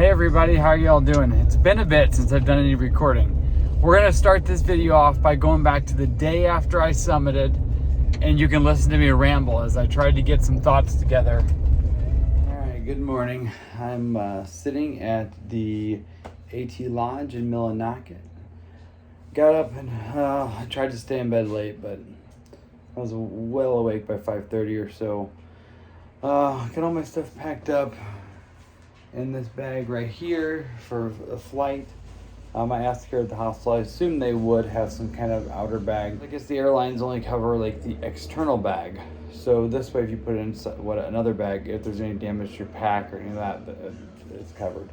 Hey everybody, how are you all doing? It's been a bit since I've done any recording. We're gonna start this video off by going back to the day after I summited, and you can listen to me ramble as I tried to get some thoughts together. All right, good morning. I'm sitting at the AT Lodge in Millinocket. Got up and I tried to stay in bed late, but I was well awake by 5:30 or so. Got all my stuff packed up in this bag right here for a flight. I asked here at the hostel, I assumed they would have some kind of outer bag. I guess the airlines only cover like the external bag. So this way, if you put in another bag, if there's any damage to your pack or any of that, it's covered.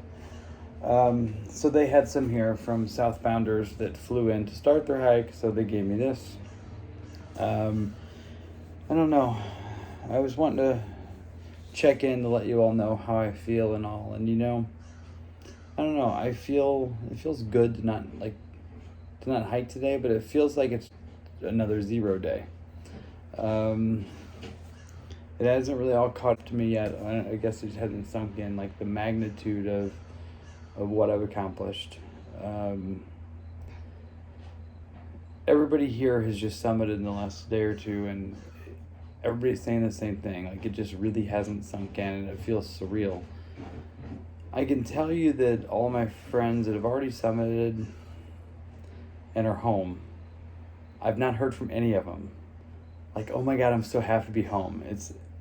So they had some here from Southbounders that flew in to start their hike, so they gave me this. I don't know. I was wanting to check in to let you all know how I feel and all, and I don't know, it feels good to not hike today, but it feels like it's another 0 day. It hasn't really all caught up to me yet. I guess it just hasn't sunk in, like the magnitude of what I've accomplished. Everybody here has just summited in the last day or two, and everybody's saying the same thing. Like, it just really hasn't sunk in, and it feels surreal. I can tell you that all my friends that have already summited and are home, I've not heard from any of them. Like, oh my God, I'm so happy to be home.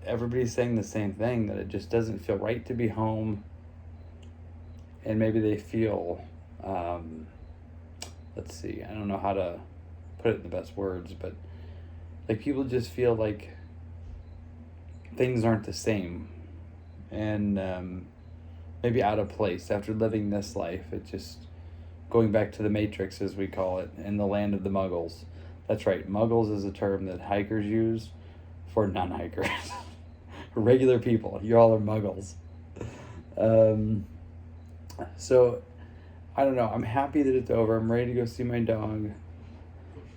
Everybody's saying the same thing, that it just doesn't feel right to be home. And maybe they feel, let's see, I don't know how to put it in the best words, but like people just feel like things aren't the same, and maybe out of place after living this life. It's just going back to the Matrix, as we call it, in the land of the Muggles. That's right, Muggles is a term that hikers use for non-hikers. Regular people, you all are Muggles. So, I don't know, I'm happy that it's over. I'm ready to go see my dog,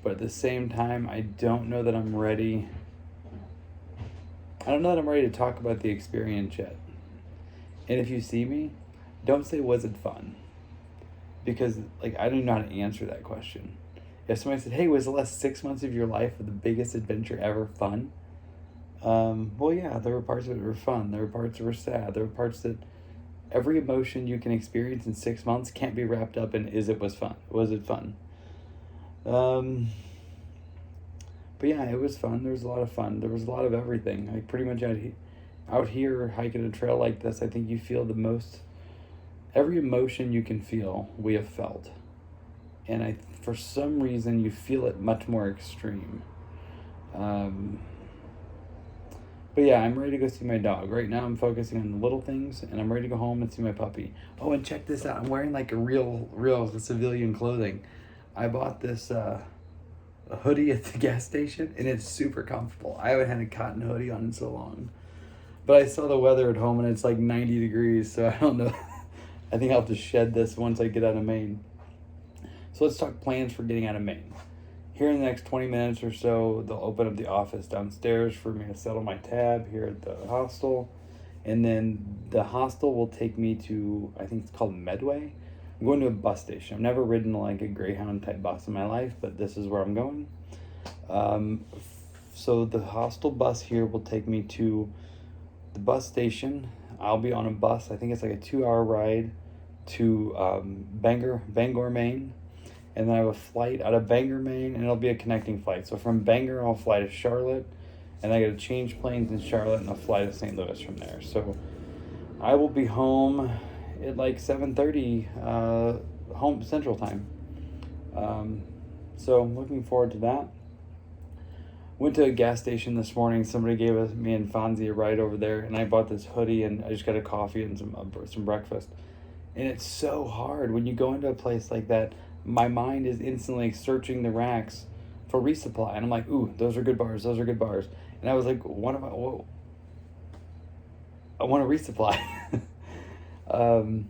but at the same time, I don't know that I'm ready. I don't know that I'm ready to talk about the experience yet. And if you see me, don't say, was it fun? Because I don't even know how to answer that question. If somebody said, hey, was the last 6 months of your life the biggest adventure ever fun? Well, yeah, there were parts of it that were fun. There were parts that were sad. There were parts that every emotion you can experience in 6 months can't be wrapped up in, was it fun? But yeah, it was fun. There was a lot of fun. There was a lot of everything. Like, pretty much out here hiking a trail like this, I think you feel the most. Every emotion you can feel, we have felt. And for some reason, you feel it much more extreme. But yeah, I'm ready to go see my dog. Right now, I'm focusing on the little things, and I'm ready to go home and see my puppy. Oh, and check this out. I'm wearing like a real civilian clothing. I bought this a hoodie at the gas station, and it's super comfortable. I haven't had a cotton hoodie on in so long. But I saw the weather at home, and it's like 90 degrees, so I don't know. I think I'll have to shed this once I get out of Maine. So let's talk plans for getting out of Maine. Here in the next 20 minutes or so, they'll open up the office downstairs for me to settle my tab here at the hostel. And then the hostel will take me to, I think it's called Medway. I'm going to a bus station. I've never ridden like a Greyhound type bus in my life, but this is where I'm going. So the hostel bus here will take me to the bus station. I'll be on a bus. I think it's like a 2-hour ride to Bangor, Maine. And then I have a flight out of Bangor, Maine, and it'll be a connecting flight. So from Bangor, I'll fly to Charlotte, and I got to change planes in Charlotte, and I'll fly to St. Louis from there. So I will be home at like 7:30 home Central Time. So I'm looking forward to that. Went to a gas station this morning. Somebody gave me and Fonzie a ride over there, and I bought this hoodie, and I just got a coffee and some breakfast. And it's so hard when you go into a place like that. My mind is instantly searching the racks for resupply, and I'm like, ooh, those are good bars. And I was like, whoa, I want to resupply. And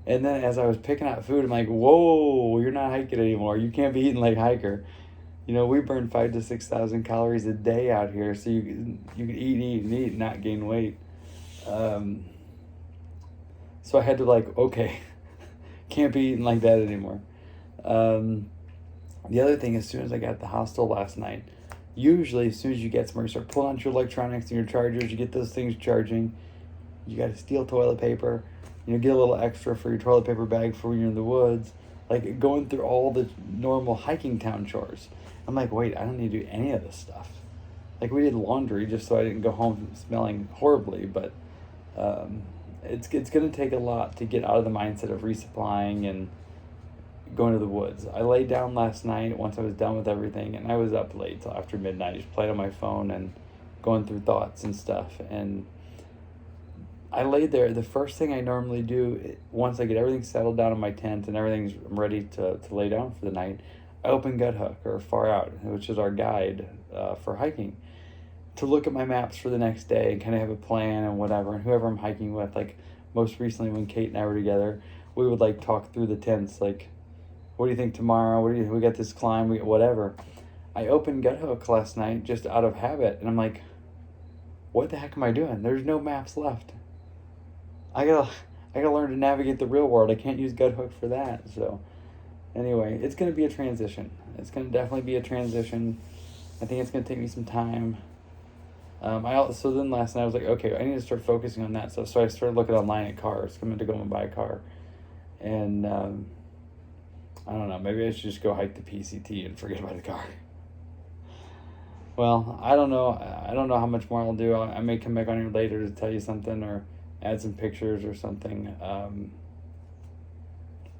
then as I was picking out food, I'm like, whoa, you're not hiking anymore. You can't be eating like hiker. We burn 5,000 to 6,000 calories a day out here, so you can eat, not gain weight. So So I had to like, okay, can't be eating like that anymore. The other thing, as soon as I got to the hostel last night, usually as soon as you get somewhere, you start pulling out your electronics and your chargers, you get those things charging, you got to steal toilet paper, get a little extra for your toilet paper bag for when you're in the woods, like going through all the normal hiking town chores. I'm like, wait, I don't need to do any of this stuff. Like, we did laundry just so I didn't go home smelling horribly, but it's going to take a lot to get out of the mindset of resupplying and going to the woods. I laid down last night once I was done with everything, and I was up late till after midnight, just playing on my phone and going through thoughts and stuff. And I laid there. The first thing I normally do, once I get everything settled down in my tent and everything's ready to lay down for the night, I open Guthook, or Far Out, which is our guide for hiking, to look at my maps for the next day and kind of have a plan and whatever. And whoever I'm hiking with, like most recently when Kate and I were together, we would like talk through the tents, like, what do you think tomorrow? We got this climb, we whatever. I opened Guthook last night just out of habit, and I'm like, what the heck am I doing? There's no maps left. I gotta learn to navigate the real world. I can't use Guthook for that. So anyway, it's gonna be a transition. It's gonna definitely be a transition. I think it's gonna take me some time. So then last night I was like, okay, I need to start focusing on that stuff. So I started looking online at cars. I'm going to go and buy a car. And I don't know, maybe I should just go hike the PCT and forget about the car. Well, I don't know. I don't know how much more I'll do. I may come back on here later to tell you something or add some pictures or something.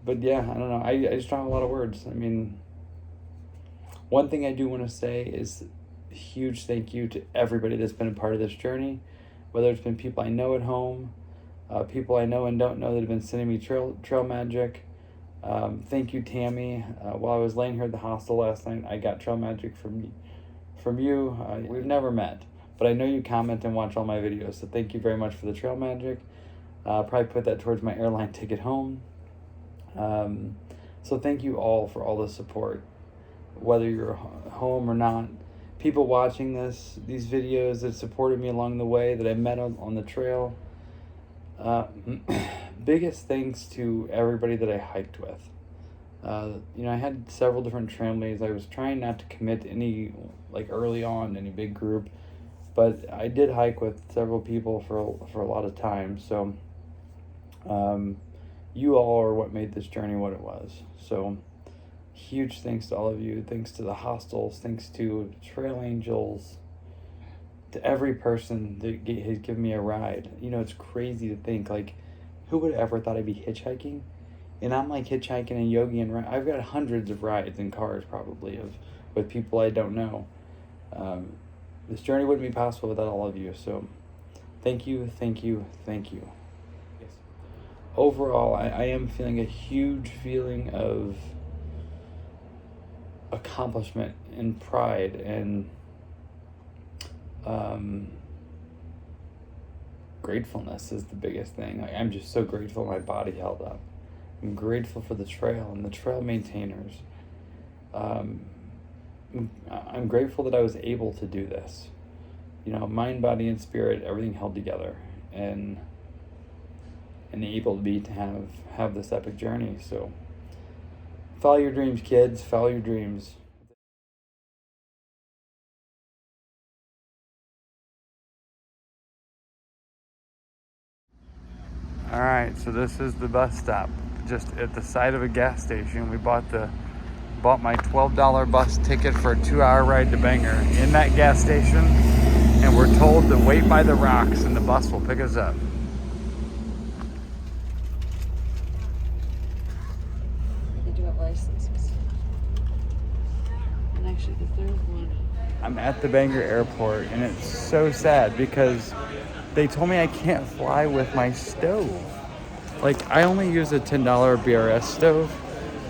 But yeah, I don't know. I just don't have a lot of words. I mean, one thing I do want to say is a huge thank you to everybody that's been a part of this journey, whether it's been people I know at home, people I know and don't know that have been sending me trail magic. Thank you, Tammy. While I was laying here at the hostel last night, I got trail magic from you. We've never met, but I know you comment and watch all my videos, so thank you very much for the trail magic. I'll probably put that towards my airline ticket home. So thank you all for all the support, whether you're home or not. People watching these videos that supported me along the way, that I met on the trail. Biggest thanks to everybody that I hiked with. I had several different families. I was trying not to commit to any, like early on, any big group, but I did hike with several people for a lot of time. So you all are what made this journey what it was. So huge thanks to all of you. Thanks to the hostels. Thanks to Trail Angels. To every person that has given me a ride. It's crazy to think, like, who would have ever thought I'd be hitchhiking? And I'm like hitchhiking and yogi and I've got hundreds of rides in cars probably with people I don't know. This journey wouldn't be possible without all of you. So thank you, thank you, thank you. Yes. Overall, I am feeling a huge feeling of accomplishment and pride and gratefulness is the biggest thing. I'm just so grateful my body held up. I'm grateful for the trail and the trail maintainers. I'm grateful that I was able to do this. Mind, body, and spirit, everything held together and enabled me to have this epic journey. So follow your dreams, kids. Follow your dreams. All right, so this is the bus stop, just at the side of a gas station. We bought my $12 bus ticket for a 2-hour ride to Bangor in that gas station, and we're told to wait by the rocks and the bus will pick us up. They do have licenses. And actually the third one. I'm at the Bangor airport, and it's so sad because they told me I can't fly with my stove. Like, I only use a $10 BRS stove,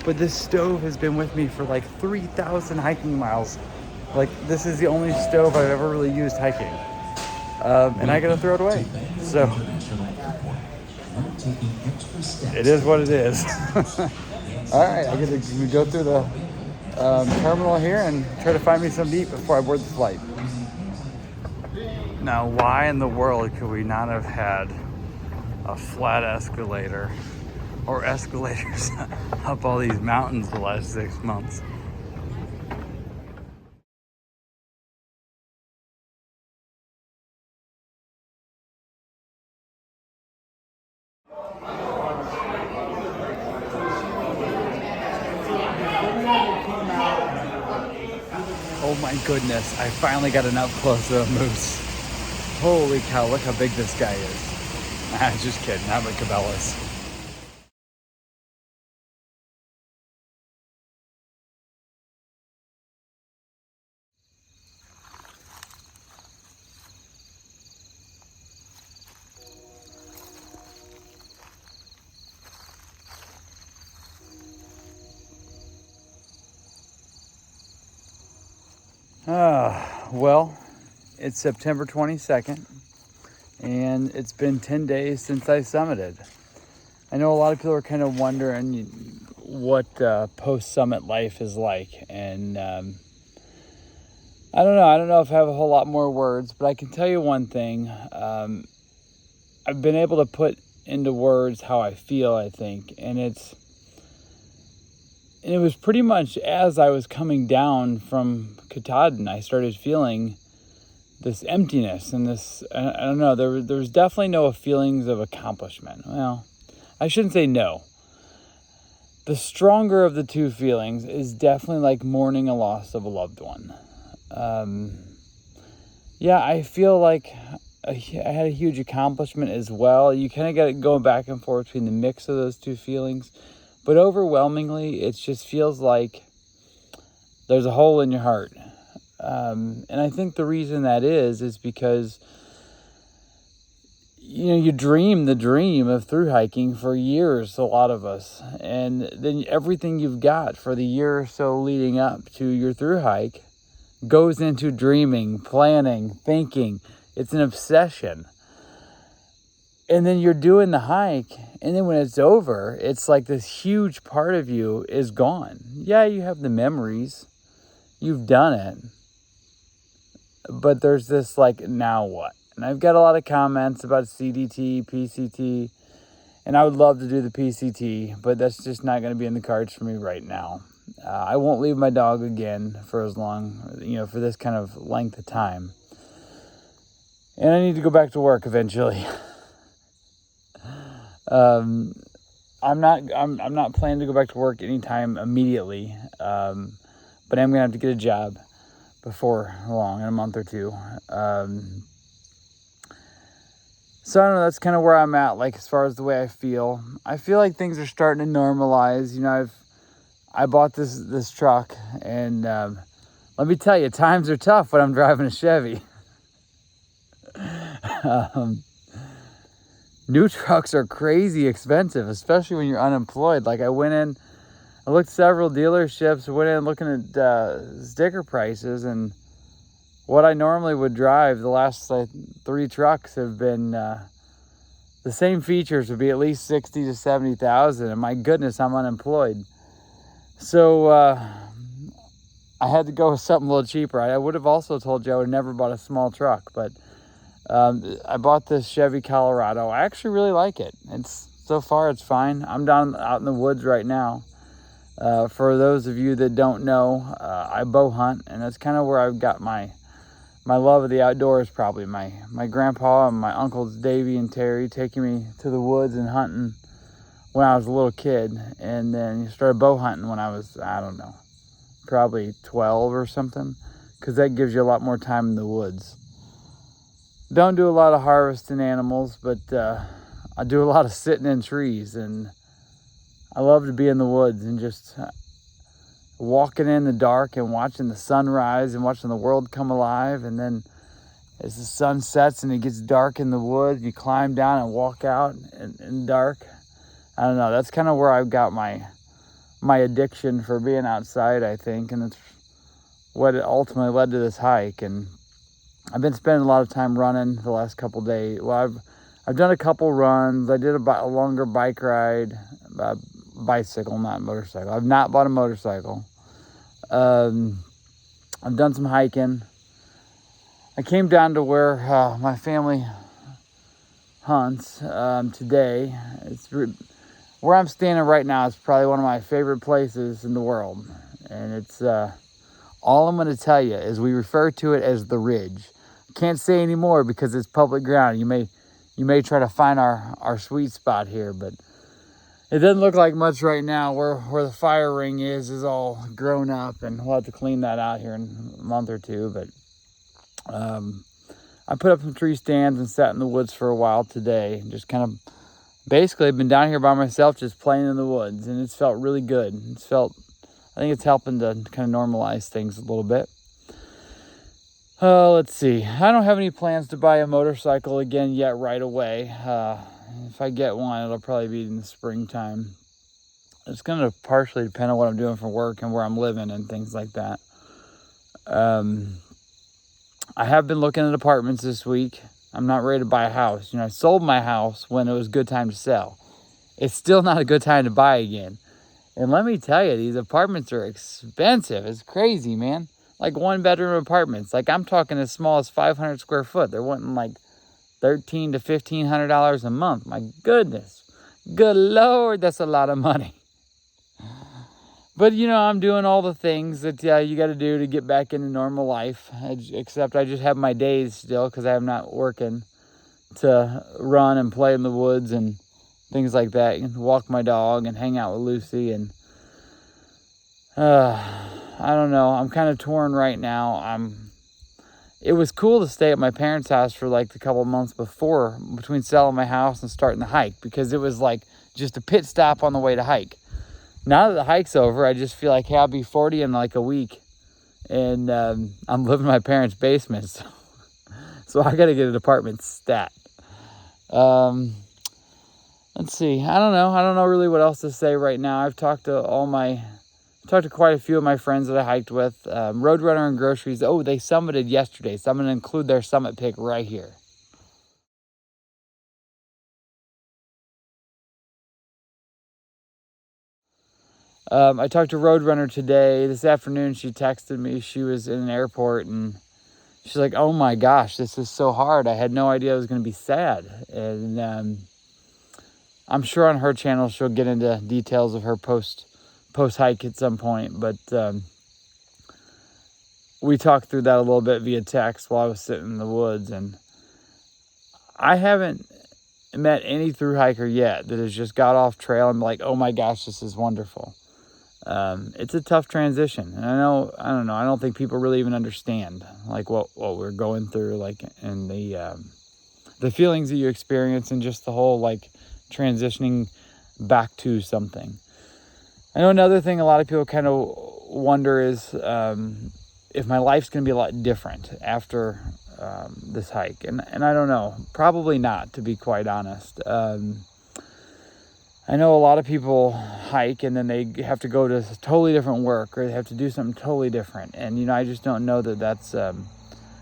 but this stove has been with me for like 3,000 hiking miles. Like, this is the only stove I've ever really used hiking. And I gotta throw it away. So, it is what it is. All right, I get to go through the terminal here and try to find me something to eat before I board the flight. Now, why in the world could we not have had a flat escalator or escalators up all these mountains the last 6 months. Oh my goodness, I finally got an up close of a moose. Holy cow, look how big this guy is. Just kidding, not like Cabela's. Well, it's September 22nd, and it's been 10 days since I summited. I know a lot of people are kind of wondering what post-summit life is like, and I don't know. I don't know if I have a whole lot more words, but I can tell you one thing. I've been able to put into words how I feel, I think, and it was pretty much as I was coming down from Katahdin, I started feeling this emptiness and this, I don't know, there was definitely no feelings of accomplishment. Well, I shouldn't say no. The stronger of the two feelings is definitely like mourning a loss of a loved one. Yeah, I feel like I had a huge accomplishment as well. You kind of got it going back and forth between the mix of those two feelings. But overwhelmingly, it just feels like there's a hole in your heart. And I think the reason that is because, you dream the dream of thru hiking for years, a lot of us. And then everything you've got for the year or so leading up to your thru hike goes into dreaming, planning, thinking. It's an obsession. And then you're doing the hike, and then when it's over, it's like this huge part of you is gone. Yeah, you have the memories. You've done it. But there's this like, now what? And I've got a lot of comments about CDT, PCT, and I would love to do the PCT, but that's just not going to be in the cards for me right now. I won't leave my dog again for as long, for this kind of length of time. And I need to go back to work eventually. I'm not planning to go back to work anytime immediately, but I'm gonna have to get a job before long, in a month or two. So I don't know, that's kind of where I'm at, like as far as the way I feel. I feel like things are starting to normalize. I bought this truck, and let me tell you, times are tough when I'm driving a Chevy. New trucks are crazy expensive, especially when you're unemployed. Like I looked at several dealerships, went in looking at sticker prices, and what I normally would drive, the last 3 trucks have been, the same features would be at least 60 to 70,000, and my goodness, I'm unemployed. So I had to go with something a little cheaper. I would have also told you I would have never bought a small truck, but I bought this Chevy Colorado. I actually really like it. So far it's fine. I'm down out in the woods right now. For those of you that don't know, I bow hunt, and that's kind of where I've got my love of the outdoors. Probably my grandpa and my uncles Davey and Terry taking me to the woods and hunting when I was a little kid, and then started bow hunting when I was, I don't know, probably 12 or something, because that gives you a lot more time in the woods. Don't do a lot of harvesting animals, but I do a lot of sitting in trees, and I love to be in the woods and just walking in the dark and watching the sunrise and watching the world come alive. And then as the sun sets and it gets dark in the woods, you climb down and walk out in dark. I don't know, that's kind of where I've got my addiction for being outside, I think, and it's what ultimately led to this hike. And I've been spending a lot of time running the last couple days. Well, I've done a couple runs. I did a longer bike ride, bicycle, not motorcycle. I've not bought a motorcycle. I've done some hiking. I came down to where my family hunts today. Where I'm standing right now is probably one of my favorite places in the world. And it's all I'm going to tell you is we refer to it as the Ridge. Can't say any more because it's public ground. You may try to find our sweet spot here, but it doesn't look like much right now. Where the fire ring is all grown up, and we'll have to clean that out here in a month or two. But I put up some tree stands and sat in the woods for a while today. Just kind of basically been down here by myself, just playing in the woods, and it's felt really good. I think it's helping to kind of normalize things a little bit. Let's see. I don't have any plans to buy a motorcycle again yet right away. If I get one, it'll probably be in the springtime. It's going to partially depend on what I'm doing for work and where I'm living and things like that. I have been looking at apartments this week. I'm not ready to buy a house. I sold my house when it was a good time to sell. It's still not a good time to buy again. And let me tell you, these apartments are expensive. It's crazy, man. Like 1-bedroom apartments. Like I'm talking as small as 500 square foot. They're wanting like $1,300 to $1,500 a month. My goodness. Good Lord, that's a lot of money. But, I'm doing all the things that you got to do to get back into normal life. Except I just have my days still because I'm not working to run and play in the woods and things like that. And walk my dog and hang out with Lucy. And I don't know. I'm kind of torn right now. It was cool to stay at my parents' house for like a couple of months between selling my house and starting the hike, because it was like just a pit stop on the way to hike. Now that the hike's over, I just feel like, hey, I'll be 40 in like a week, and I'm living in my parents' basement, so I got to get an apartment stat. Let's see. I don't know really what else to say right now. I've talked to quite a few of my friends that I hiked with. Roadrunner and Groceries. Oh, they summited yesterday, so I'm going to include their summit pic right here. I talked to Roadrunner today. This afternoon, she texted me. She was in an airport, and she's like, oh my gosh, this is so hard. I had no idea it was going to be sad. And I'm sure on her channel, she'll get into details of her post-hike at some point. But we talked through that a little bit via text while I was sitting in the woods. And I haven't met any thru hiker yet that has just got off trail and like, oh my gosh, this is wonderful. It's a tough transition, and I don't think people really even understand like what we're going through, like, and the feelings that you experience, and just the whole like transitioning back to something. I know another thing a lot of people kind of wonder is if my life's going to be a lot different after this hike, and I don't know, probably not, to be quite honest. I know a lot of people hike and then they have to go to totally different work, or they have to do something totally different. And, I just don't know that that's going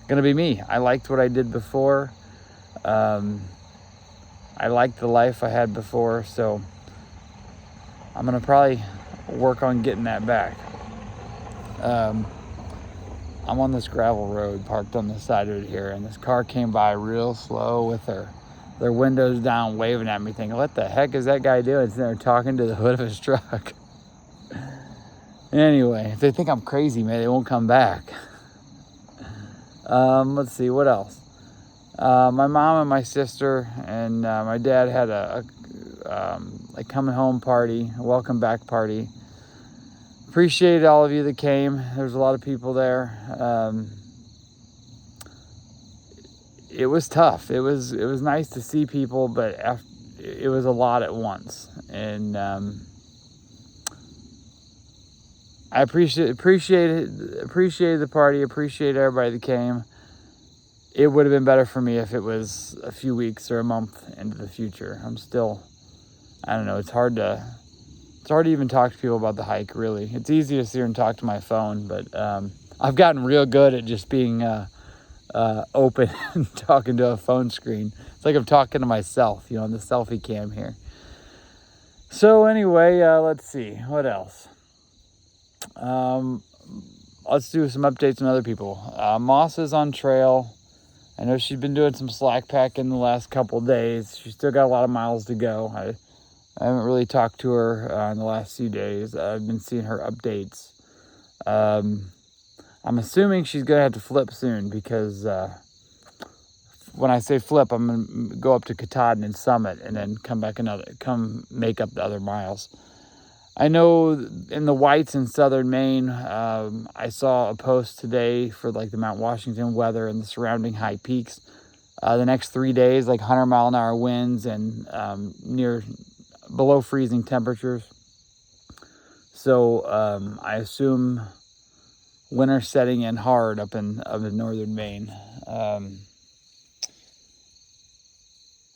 to be me. I liked what I did before. I liked the life I had before. So I'm going to probably work on getting that back. I'm on this gravel road parked on the side of it here, and this car came by real slow with their windows down, waving at me, thinking, what the heck is that guy doing? They're talking to the hood of his truck. Anyway, if they think I'm crazy, man, they won't come back. Let's see, what else? My mom and my sister and my dad had a coming home party, a welcome back party. Appreciate all of you that came. There's a lot of people there. It was tough. It was nice to see people, but it was a lot at once. And I appreciated the party. Appreciate everybody that came. It would have been better for me if it was a few weeks or a month into the future. I don't know. It's hard to even talk to people about the hike, really. It's easy to sit here and talk to my phone, but I've gotten real good at just being open and talking to a phone screen. It's like I'm talking to myself, on the selfie cam here. So anyway, let's see, what else? Let's do some updates on other people. Moss is on trail. I know she's been doing some slack packing the last couple of days. She's still got a lot of miles to go. I haven't really talked to her in the last few days. I've been seeing her updates. I'm assuming she's going to have to flip soon because when I say flip, I'm going to go up to Katahdin and Summit and then come make up the other miles. I know in the Whites in southern Maine, I saw a post today for like the Mount Washington weather and the surrounding high peaks. The next 3 days, like 100-mile-an-hour winds and near below freezing temperatures. So I assume winter setting in hard up in northern Maine.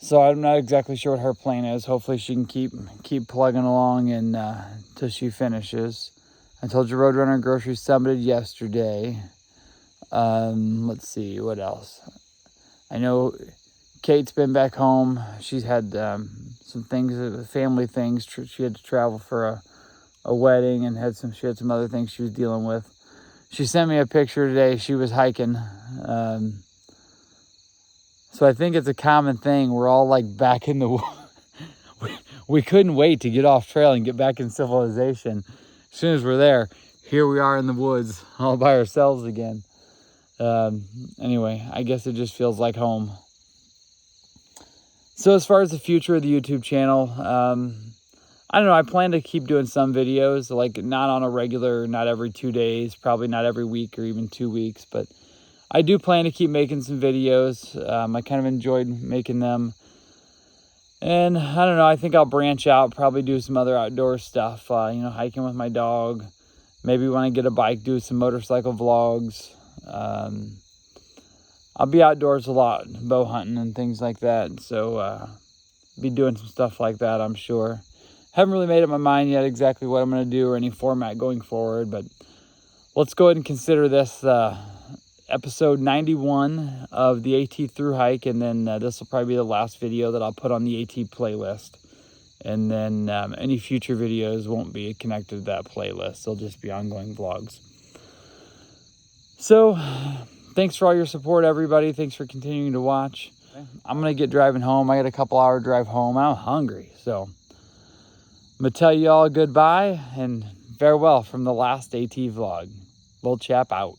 So I'm not exactly sure what her plan is. Hopefully she can keep plugging along and till she finishes. I told you Roadrunner Grocery summited yesterday. Let's see, what else? I know Kate's been back home. She's had some things, family things. She had to travel for a wedding and she had some other things she was dealing with. She sent me a picture today. She was hiking. So I think it's a common thing. We're all like back in the we couldn't wait to get off trail and get back in civilization. As soon as we're there, here we are in the woods all by ourselves again. Anyway, I guess it just feels like home. So as far as the future of the YouTube channel, I don't know. I plan to keep doing some videos, like not on a regular, not every 2 days, probably not every week or even 2 weeks, but I do plan to keep making some videos. I kind of enjoyed making them. And I don't know, I think I'll branch out, probably do some other outdoor stuff, hiking with my dog. Maybe when I get a bike, do some motorcycle vlogs. I'll be outdoors a lot, bow hunting and things like that. So be doing some stuff like that, I'm sure. Haven't really made up my mind yet exactly what I'm going to do or any format going forward, but let's go ahead and consider this episode 91 of the AT Thru hike, and then this will probably be the last video that I'll put on the AT playlist. And then any future videos won't be connected to that playlist. They'll just be ongoing vlogs. So thanks for all your support, everybody. Thanks for continuing to watch. I'm going to get driving home. I got a couple-hour drive home. I'm hungry, so I'm going to tell you all goodbye and farewell from the last AT vlog. Lil'Chap out.